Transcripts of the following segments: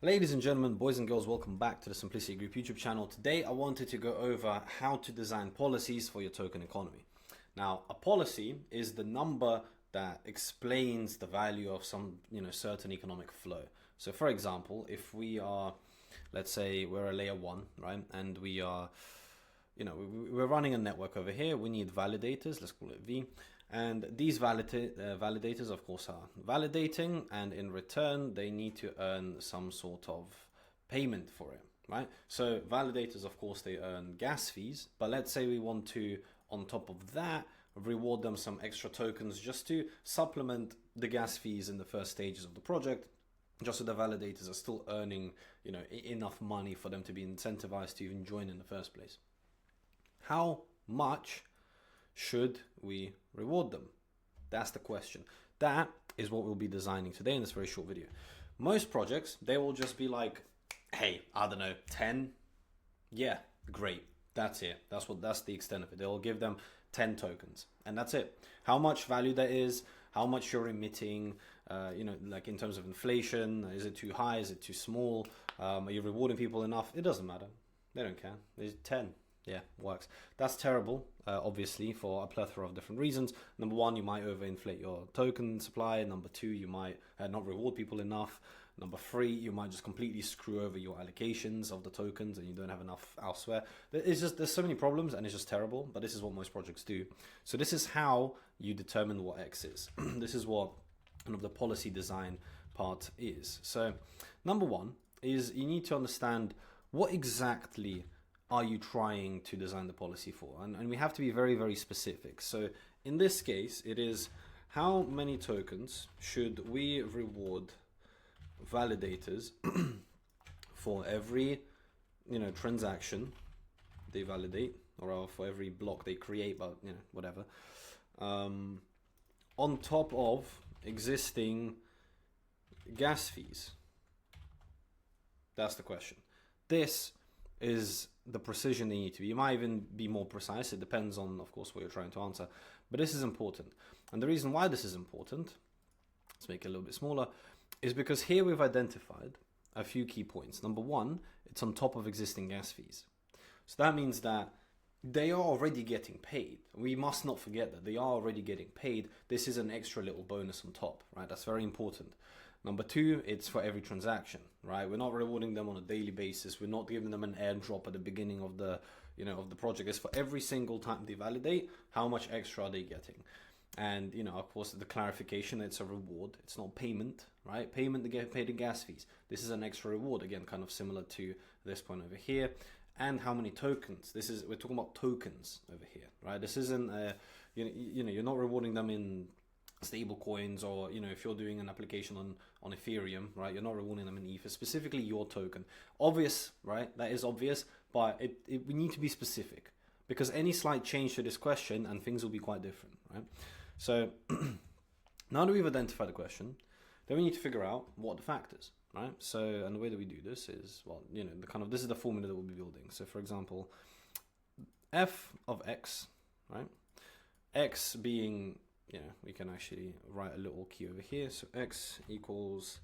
Ladies and gentlemen, boys and girls, welcome back to the Simplicity Group YouTube channel. Today I wanted to go over how to design policies for your token economy. Now, a policy is the number that explains the value of some, certain economic flow. So for example, if we are, let's say we're a layer 1, right? And we are, we're running a network over here. We need validators, let's call it V. And these validators, of course, are validating, and in return, they need to earn some sort of payment for it, right? So validators, of course, they earn gas fees, but let's say we want to, on top of that, reward them some extra tokens just to supplement the gas fees in the first stages of the project, just so the validators are still earning, enough money for them to be incentivized to even join in the first place. How much should we reward them? That's the question. That is what we'll be designing today in this very short video. Most projects, they will just be like, hey, I don't know, 10? Yeah, great. That's it. That's the extent of it. They'll give them 10 tokens and that's it. How much value there is, how much you're emitting, like in terms of inflation, is it too high? Is it too small? Are you rewarding people enough? It doesn't matter. They don't care. It's 10. Yeah, works. That's terrible, obviously, for a plethora of different reasons. Number one, you might overinflate your token supply. Number two, you might not reward people enough. Number three, you might just completely screw over your allocations of the tokens and you don't have enough elsewhere. There's so many problems and it's just terrible, but this is what most projects do. So this is how you determine what X is. This is what kind of the policy design part is. So number one is you need to understand what exactly are you trying to design the policy for? And we have to be very, very specific. So in this case, it is how many tokens should we reward validators for every, transaction they validate, or for every block they create, but, whatever, on top of existing gas fees? That's the question. This is the precision they need to be. You might even be more precise. It depends on, of course, what you're trying to answer. But this is important. And the reason why this is important, let's make it a little bit smaller, is because here we've identified a few key points. Number one, it's on top of existing gas fees. So that means that they are already getting paid. We must not forget that they are already getting paid. This is an extra little bonus on top, right? That's very important. Number two, it's for every transaction, right? We're not rewarding them on a daily basis. We're not giving them an airdrop at the beginning of the, of the project. It's for every single time they validate, how much extra are they getting? And, of course, the clarification, it's a reward. It's not payment, right? Payment, they get paid in gas fees. This is an extra reward, again, kind of similar to this point over here. And how many tokens? We're talking about tokens over here, right? This isn't, you're not rewarding them in stable coins, or if you're doing an application on Ethereum, right, you're not rewarding them in Ether, specifically your token. Obvious, right? That is obvious, but we need to be specific, because any slight change to this question and things will be quite different, right? So now that we've identified the question, then we need to figure out what are the factors, right? So, and the way that we do this is, well, this is the formula that we'll be building. So for example, f of x, right? X being, we can actually write a little key over here. So x equals,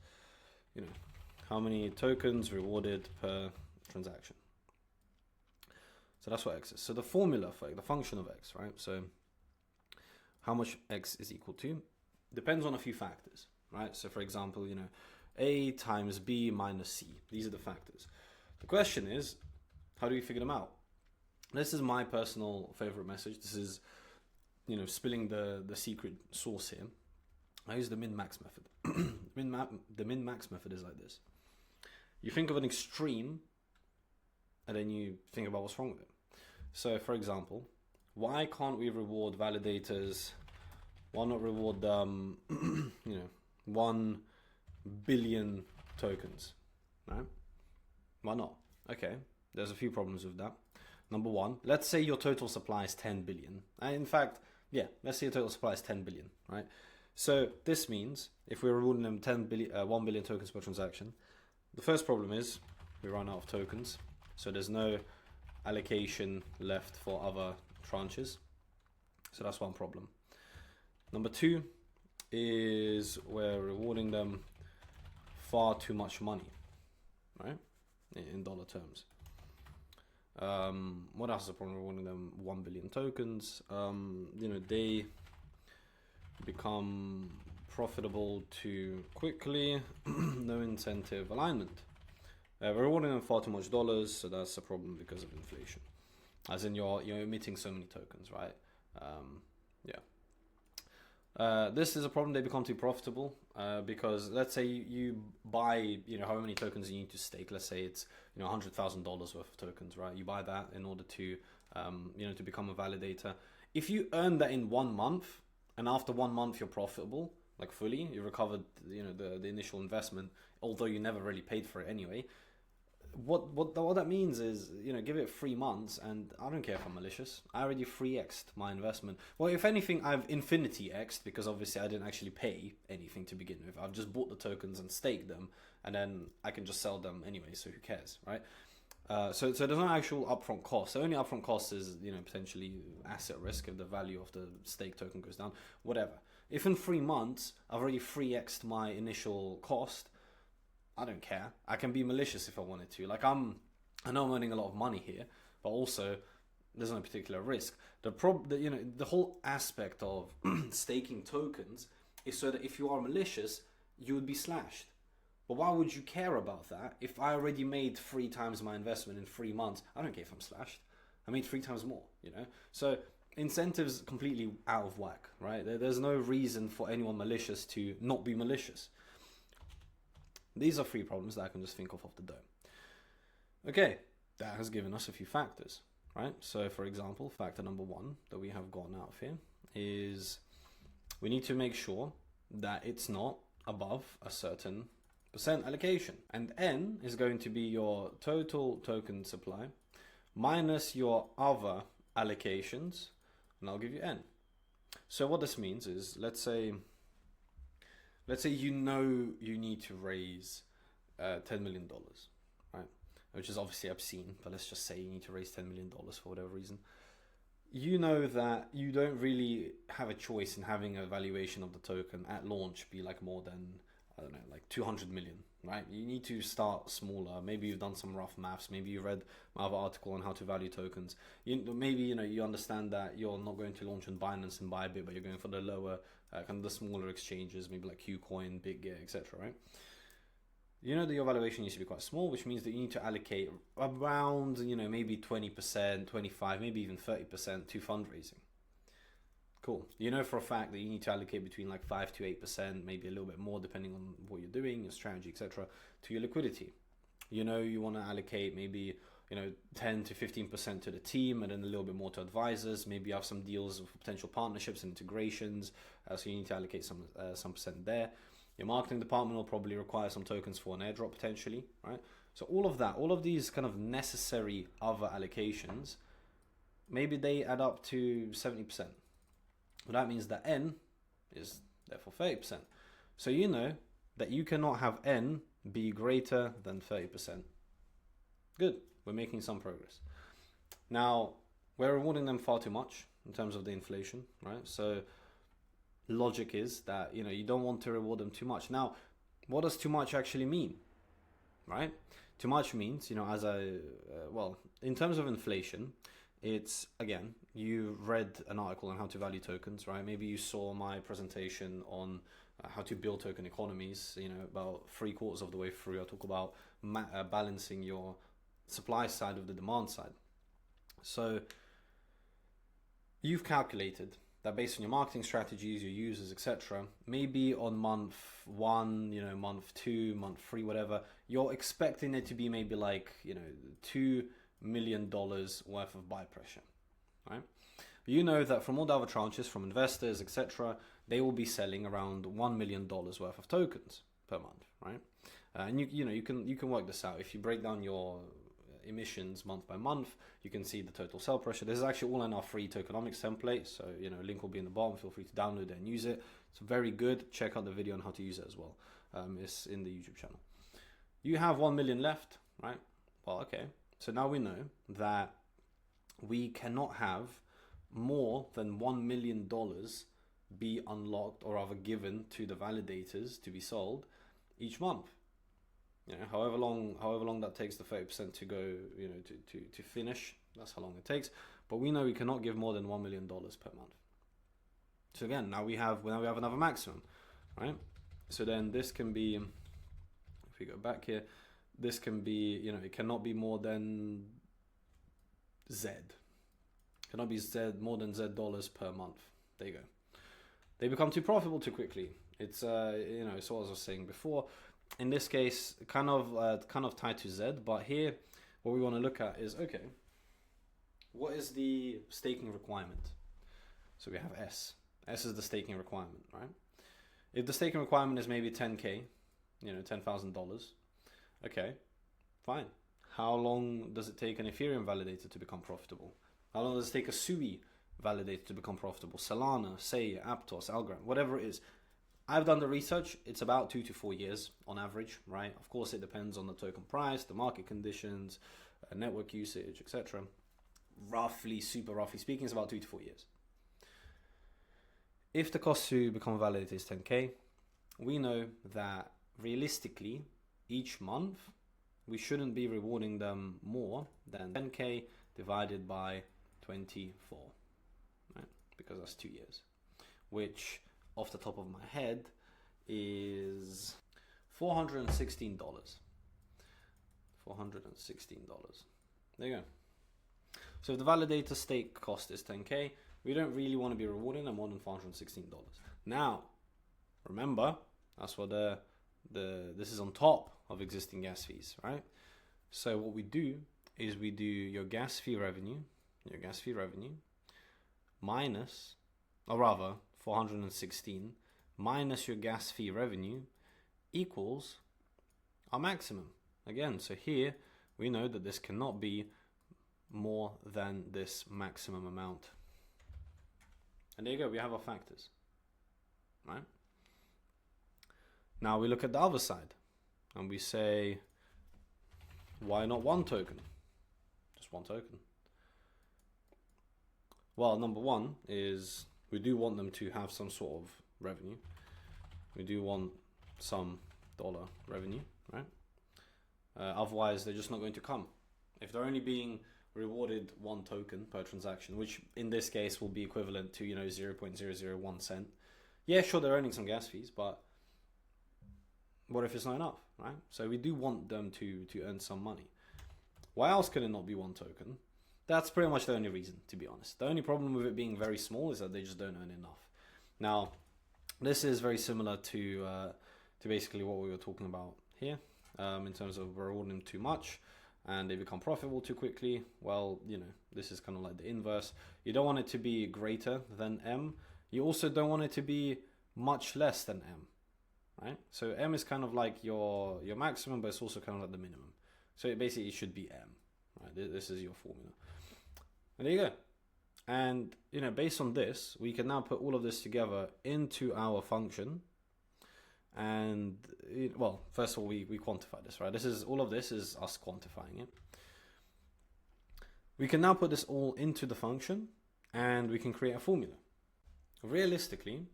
how many tokens rewarded per transaction. So that's what x is. So the formula for the function of x, right? So how much x is equal to depends on a few factors, right? So for example, a times b minus c. These are the factors. The question is, how do we figure them out? This is my personal favorite message. This is spilling the secret sauce here. I use the min-max method. The min-max method is like this. You think of an extreme, and then you think about what's wrong with it. So, for example, why can't we reward validators? Why not reward them, 1 billion tokens, right? Why not? Okay, there's a few problems with that. Number one, let's say your total supply is 10 billion. And in fact, yeah, let's say your total supply is 10 billion, right? So this means if we're rewarding them 1 billion tokens per transaction, the first problem is we run out of tokens. So there's no allocation left for other tranches. So that's one problem. Number two is we're rewarding them far too much money, right? In dollar terms. What else is the problem? Rewarding them 1 billion tokens. They become profitable too quickly. No incentive alignment. We're rewarding them far too much dollars, so that's a problem because of inflation. As in you're emitting so many tokens, right? This is a problem. They become too profitable because let's say you buy, how many tokens you need to stake. Let's say it's $100,000 worth of tokens, right? You buy that in order to to become a validator. If you earn that in 1 month, and after 1 month you're profitable, like fully, you recovered the initial investment, although you never really paid for it anyway. What that means is, give it 3 months, and I don't care if I'm malicious. I already 3x'd my investment. Well, if anything, I've infinity x'd, because obviously I didn't actually pay anything to begin with. I've just bought the tokens and staked them, and then I can just sell them anyway, so who cares, right? So there's no actual upfront cost. The only upfront cost is, potentially asset risk if the value of the stake token goes down, whatever. If in 3 months I've already 3x'd my initial cost, I don't care. I can be malicious if I wanted to. Like I know I'm earning a lot of money here, but also there's no particular risk. The whole aspect of staking tokens is so that if you are malicious, you would be slashed. But why would you care about that if I already made 3 times my investment in 3 months? I don't care if I'm slashed. I made 3 times more, So incentives completely out of whack, right? There's no reason for anyone malicious to not be malicious. These are 3 problems that I can just think of off the dome. Okay, that has given us a few factors, right? So for example, factor number 1 that we have gotten out of here is we need to make sure that it's not above a certain percent allocation. And N is going to be your total token supply minus your other allocations, and I'll give you N. So what this means is, let's say you need to raise $10 million, right? Which is obviously obscene, but let's just say you need to raise $10 million for whatever reason. You know that you don't really have a choice in having a valuation of the token at launch be like more than, I don't know, like 200 million, right? You need to start smaller. Maybe you've done some rough maths. Maybe you read my other article on how to value tokens. Maybe you understand that you're not going to launch on Binance and Bybit, but you're going for the lower, kind of the smaller exchanges, maybe like KuCoin, BitGet, etc., right? You know that your valuation needs to be quite small, which means that you need to allocate around, maybe 20%, 25, maybe even 30% to fundraising. Cool. You know for a fact that you need to allocate between like 5 to 8%, maybe a little bit more depending on what you're doing, your strategy, etc., to your liquidity. You want to allocate maybe 10 to 15% to the team, and then a little bit more to advisors. Maybe you have some deals for potential partnerships and integrations, so you need to allocate some percent there. Your marketing department will probably require some tokens for an airdrop potentially, right? So all of these kind of necessary other allocations, maybe they add up to 70%. Well, that means that N is therefore 30%. So you know that you cannot have N be greater than 30%. Good, we're making some progress. Now, we're rewarding them far too much in terms of the inflation, right? So logic is that, you don't want to reward them too much. Now, what does too much actually mean, right? Too much means, in terms of inflation, it's, again, you read an article on how to value tokens, right? Maybe you saw my presentation on how to build token economies, about 3/4 of the way through. I talk about balancing your supply side with the demand side. So you've calculated that based on your marketing strategies, your users, etc., maybe on month 1, month 2, month 3, whatever, you're expecting it to be maybe like, $2 million worth of buy pressure, right? You know that from all the other tranches, from investors, etc., they will be selling around $1 million worth of tokens per month, right? And you can work this out. If you break down your emissions month by month, you can see the total sell pressure. This is actually all in our free Tokenomics template, so link will be in the bottom. Feel free to download it and use it. It's very good. Check out the video on how to use it as well. It's in the YouTube channel. You have 1 million left, right? Well, okay. So now we know that we cannot have more than $1 million be unlocked or rather given to the validators to be sold each month. You know, however long that takes the 30% to go, you know, to finish, that's how long it takes. But we know we cannot give more than $1 million per month. So again, now we have another maximum, right? So then this can be, if we go back here, this can be, you know, it cannot be more than Z. It cannot be more than Z dollars per month. There you go. They become too profitable too quickly. It's you know, so as I was saying before, in this case, kind of tied to Z, but here what we want to look at is, okay, what is the staking requirement? So we have S. S is the staking requirement, right? If the staking requirement is maybe 10K, you know, $10,000, okay, fine. How long does it take an Ethereum validator to become profitable? How long does it take a Sui validator to become profitable? Solana, Sei, Aptos, Algorand, whatever it is. I've done the research. It's about 2 to 4 years on average, right? Of course, it depends on the token price, the market conditions, network usage, etc. Roughly, super roughly speaking, it's about 2 to 4 years. If the cost to become a validator is 10K, we know that realistically, each month, we shouldn't be rewarding them more than 10K divided by 24, right? Because that's 2 years, which off the top of my head is $416. $416. There you go. So if the validator stake cost is 10K, we don't really want to be rewarding them more than $416. Now, remember, that's what this is on top of existing gas fees, right? So what we do is we do your gas fee revenue minus, or rather 416 minus your gas fee revenue equals our maximum. Again, so here we know that this cannot be more than this maximum amount. And there you go, we have our factors, right? Now we look at the other side and we say, why not one token? Just one token. Well, number one is we do want them to have some sort of revenue. We do want some dollar revenue, right? Otherwise, they're just not going to come. If they're only being rewarded one token per transaction, which in this case will be equivalent to, you know, 0.001 cent. Yeah, sure, they're earning some gas fees, but what if it's not enough, right? So we do want them to earn some money. Why else can it not be one token? That's pretty much the only reason, to be honest. The only problem with it being very small is that they just don't earn enough. Now, this is very similar to basically what we were talking about here, in terms of we're rewarding them too much and they become profitable too quickly. Well, you know, this is kind of like the inverse. You don't want it to be greater than M. You also don't want it to be much less than M, right? So M is kind of like your maximum, but it's also kind of like the minimum. So it basically should be M, right? This is your formula. And there you go. And, you know, based on this, we can now put all of this together into our function. And, well, first of all, we quantify this, right? All of this is us quantifying it. We can now put this all into the function and we can create a formula. Realistically,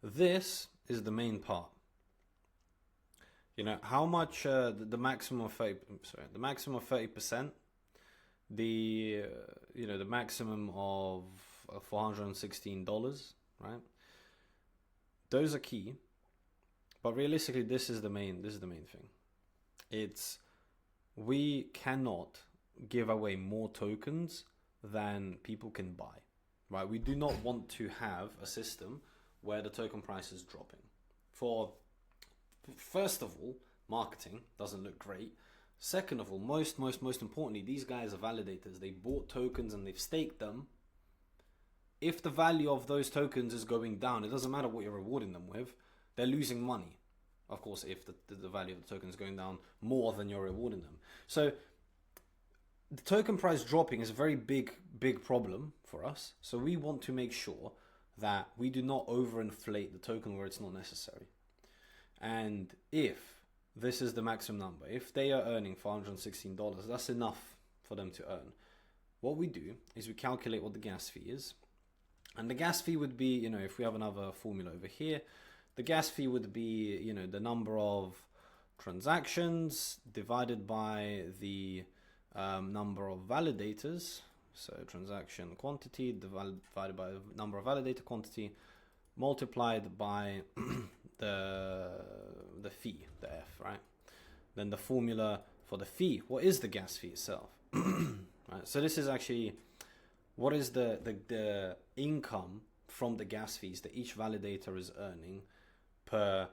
this is the main part. You know, how much the maximum of 30%, the maximum of $416, right? Those are key. But realistically, this is the main thing. It's, we cannot give away more tokens than people can buy, right? We do not want to have a system where the token price is dropping. First of all, marketing doesn't look great. Second of all, most importantly, these guys are validators. They bought tokens and they've staked them. If the value of those tokens is going down, it doesn't matter what you're rewarding them with. They're losing money. Of course, if the value of the token is going down more than you're rewarding them. So the token price dropping is a very big problem for us. So we want to make sure that we do not overinflate the token where it's not necessary. And if this is the maximum number, if they are earning $416, that's enough for them to earn. What we do is we calculate what the gas fee is. And the gas fee would be, if we have another formula over here, the gas fee would be, the number of transactions divided by the number of validators. So transaction quantity divided by the number of validator quantity multiplied by the fee, the F, right? Then the formula for the fee. What is the gas fee itself? Right. So this is actually what is the income from the gas fees that each validator is earning per,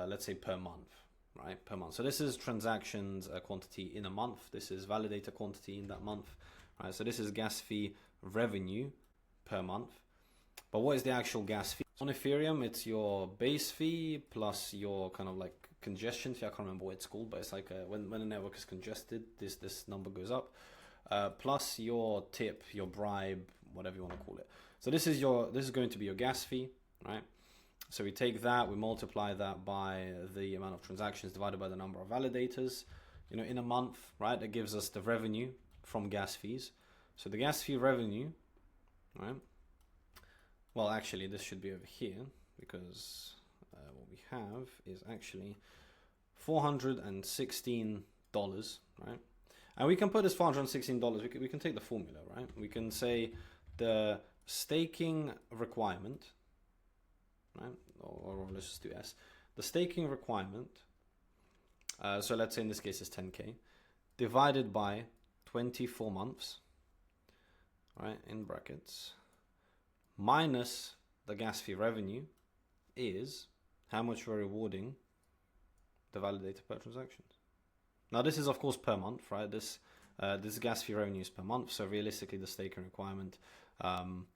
let's say per month, right? Per month. So this is transactions quantity in a month. This is validator quantity in that month, right? So this is gas fee revenue per month. But what is the actual gas fee? On Ethereum, it's your base fee plus your kind of like congestion fee. I can't remember what it's called, but it's like when a network is congested, this number goes up. Plus your tip, your bribe, whatever you want to call it. So this is going to be your gas fee, right? So we take that, we multiply that by the amount of transactions divided by the number of validators, in a month, right? That gives us the revenue from gas fees. So the gas fee revenue, right? Well, actually, this should be over here because what we have is actually $416, right? And we can put this $416, we can take the formula, right? We can say the staking requirement, right? Or let's just do S. The staking requirement, so let's say in this case is 10K, divided by 24 months, right, in brackets, minus the gas fee revenue is how much we're rewarding the validator per transaction. Now this is of course per month, right? This gas fee revenue is per month, so realistically the staking requirement, I'm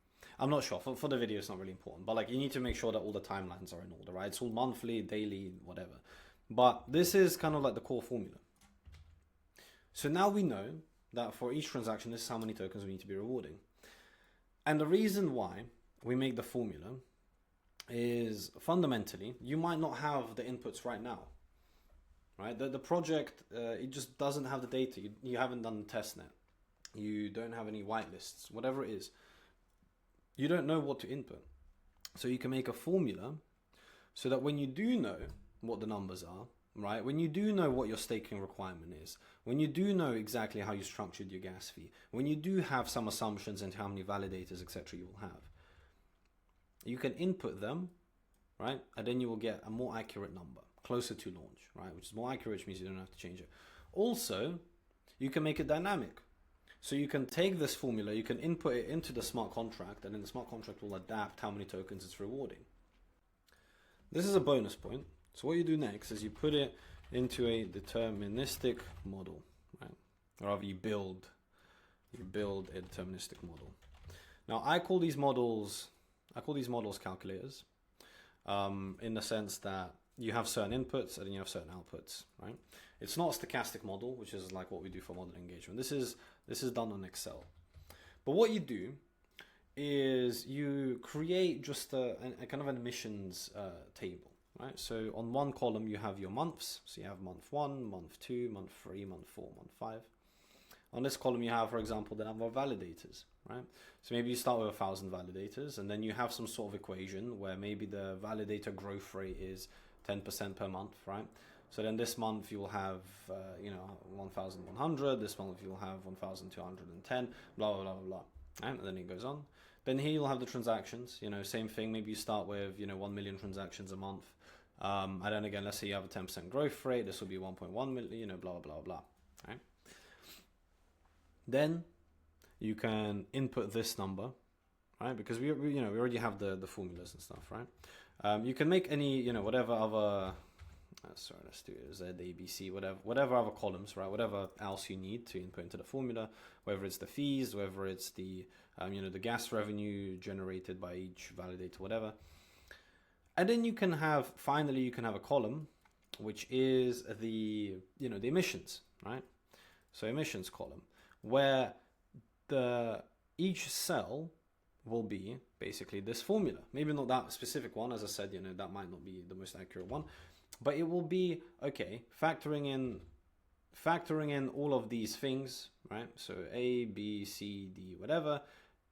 not sure, for the video it's not really important, but like you need to make sure that all the timelines are in order, right? It's all monthly, daily, whatever. But this is kind of like the core formula. So now we know that for each transaction, this is how many tokens we need to be rewarding. And the reason why we make the formula is fundamentally, you might not have the inputs right now, right? The project, it just doesn't have the data. You haven't done the testnet. You don't have any whitelists, whatever it is. You don't know what to input. So you can make a formula so that when you do know what the numbers are, right? When you do know what your staking requirement is, when you do know exactly how you structured your gas fee, when you do have some assumptions into how many validators, etc. you will have, you can input them, right? And then you will get a more accurate number, closer to launch, right? Which is more accurate, which means you don't have to change it. Also, you can make it dynamic. So you can take this formula, you can input it into the smart contract, and then the smart contract will adapt how many tokens it's rewarding. This is a bonus point. So what you do next is you put it into a deterministic model, right? Or rather you build a deterministic model. Now I call these models calculators, in the sense that you have certain inputs and then you have certain outputs, right? It's not a stochastic model, which is like what we do for model engagement. This is done on Excel. But what you do is you create just a kind of an emissions table, right? So on one column you have your months. So you have month 1, month 2, month 3, month 4, month 5. On this column you have, for example, the number of validators, right? So maybe you start with 1,000 validators, and then you have some sort of equation where maybe the validator growth rate is 10% per month, right? So then this month you'll have 1,100, this month you'll have 1,210, blah, blah, blah, blah, right? And then it goes on. Then here you'll have the transactions, same thing. Maybe you start with, 1 million transactions a month. And then again, let's say you have a 10% growth rate. This will be 1.1 million, blah, blah, blah, blah, right? Then you can input this number, right? Because we already have the formulas and stuff, right? You can make any, whatever other, sorry, let's do it, Z, A, B, C, whatever other columns, right? Whatever else you need to input into the formula, whether it's the fees, whether it's the, the gas revenue generated by each validator, whatever. And then you can have, finally, you can have a column, which is the emissions, right? So emissions column, where each cell will be basically this formula. Maybe not that specific one, as I said, that might not be the most accurate one, but it will be, okay, factoring in all of these things, right? So A, B, C, D, whatever.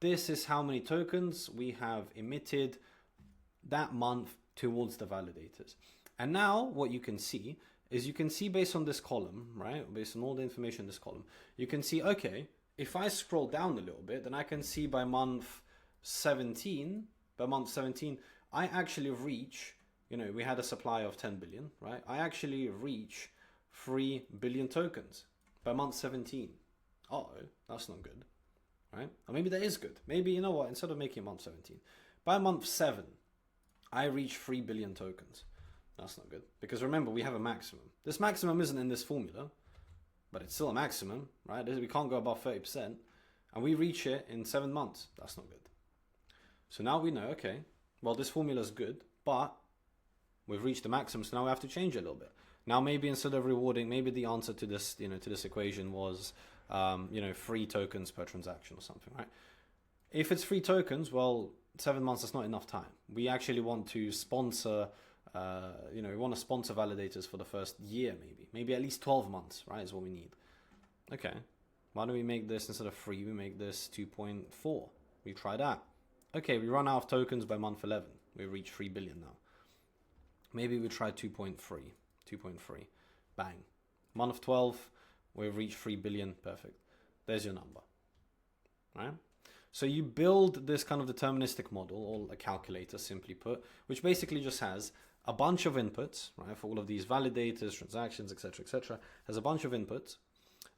This is how many tokens we have emitted that month towards the validators. And now what you can see is you can see based on this column, right? Based on all the information in this column, you can see, okay, if I scroll down a little bit, then I can see by month 17, I actually reach, you know, we had a supply of 10 billion, right? I actually reach 3 billion tokens by month 17. Uh-oh, that's not good, right? Or maybe that is good. Maybe, you know what, instead of making it month 17, by month 7, I reach 3 billion tokens. That's not good. Because remember, we have a maximum. This maximum isn't in this formula, but it's still a maximum, right? We can't go above 30%. And we reach it in 7 months. That's not good. So now we know, okay, well, this formula is good, but we've reached the maximum, so now we have to change it a little bit. Now maybe instead of rewarding, maybe the answer to this, you know, to this equation was, you know, 3 tokens per transaction or something, right? If it's 3 tokens, well, 7 months is not enough time. We actually want to sponsor, you know, we want to sponsor validators for the first year, maybe at least 12 months, right, is what we need. Okay, why don't we make this, instead of 3, we make this 2.4. We try that. Okay, we run out of tokens by month 11. We reach 3 billion now. Maybe we try 2.3. Bang. Month 12, we've reached 3 billion. Perfect. There's your number. Right? So you build this kind of deterministic model, or a calculator, simply put, which basically just has a bunch of inputs, right, for all of these validators, transactions, etc., has a bunch of inputs.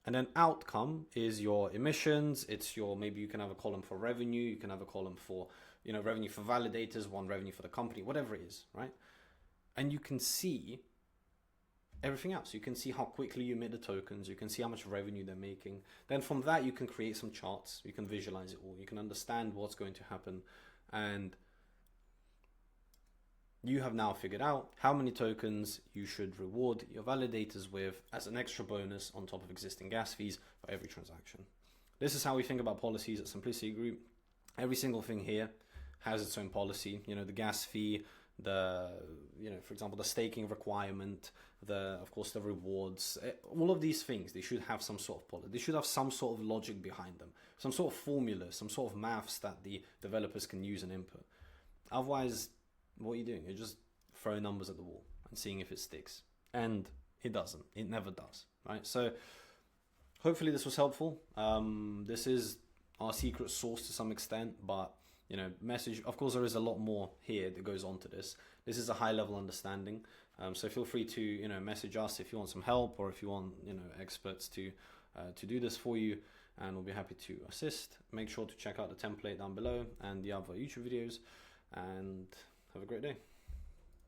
And then outcome is your emissions. It's your, maybe you can have a column for revenue. You can have a column for, you know, revenue for validators, one revenue for the company, whatever it is, right? And you can see everything else. You can see how quickly you emit the tokens. You can see how much revenue they're making. Then from that, you can create some charts. You can visualize it all. You can understand what's going to happen. And you have now figured out how many tokens you should reward your validators with as an extra bonus on top of existing gas fees for every transaction. This is how we think about policies at Simplicity Group. Every single thing here has its own policy. You know, the gas fee, the, you know, for example, the staking requirement, of course, the rewards, all of these things, they should have some sort of policy. They should have some sort of logic behind them, some sort of formula, some sort of maths that the developers can use and input. Otherwise, what are you doing? You're just throwing numbers at the wall and seeing if it sticks. And it doesn't. It never does, right? So hopefully this was helpful. This is our secret sauce to some extent, but, you know, message, of course, there is a lot more here that goes on to this. This is a high level understanding. So feel free to, you know, message us if you want some help, or if you want, you know, experts to do this for you, and we'll be happy to assist. Make sure to check out the template down below and the other YouTube videos, and have a great day.